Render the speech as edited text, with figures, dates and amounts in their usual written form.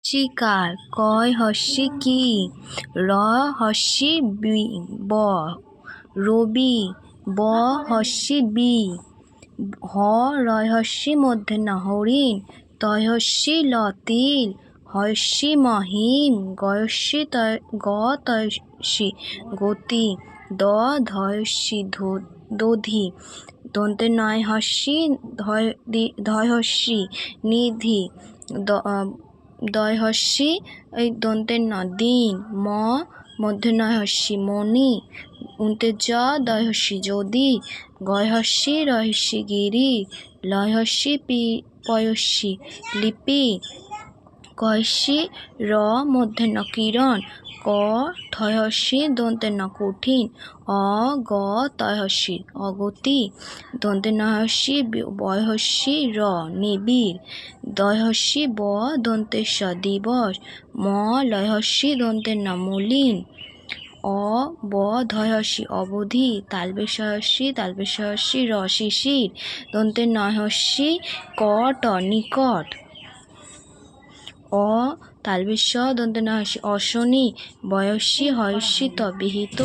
হস্যি কার, কয় হস্যি কি, র হস্যি ব রবি, ব হস্যি বি, হ রয় হস্যি মধ্যে ন হরিণ, তয় হস্যি ল তিল, হস্যি মহিম, গয়স্যি গ তয়স্যি গতি, দ ধয়স্যি দধি, দন্তে নয় হস্যি ধয় হস্যি নিধি, দয় হস্যি দন্তে ন দিন, ম মধ্যে নয় হস্যি মণি, উন্তে জ দয় হস্যি যদি, গয় হস্যি রহস্যি গিরি, লয় হস্যি পয়স্যি লিপি, কয়স্যি র মধ্যে ন কিরণ, ক ঠয় হস্যি দন্তে ন কঠিন, অ গ তয় হস্যি অগতি, দন্তে ন হস্যি বয় হস্যি র নিবিড়, দয় হস্যি ব দন্তে স দিবস, ম লয় হস্যি দন্তে ন মলিন, অ ব ধয় হস্যি অবধি, তালবেশ হস্যি র শিশির, দন্তে নয় হস্যি ক ট নিকট, অ তালবেশ দন্তে নয় হস্যি অশনি, বয়স্যি হয়স্যি ত বিহিত।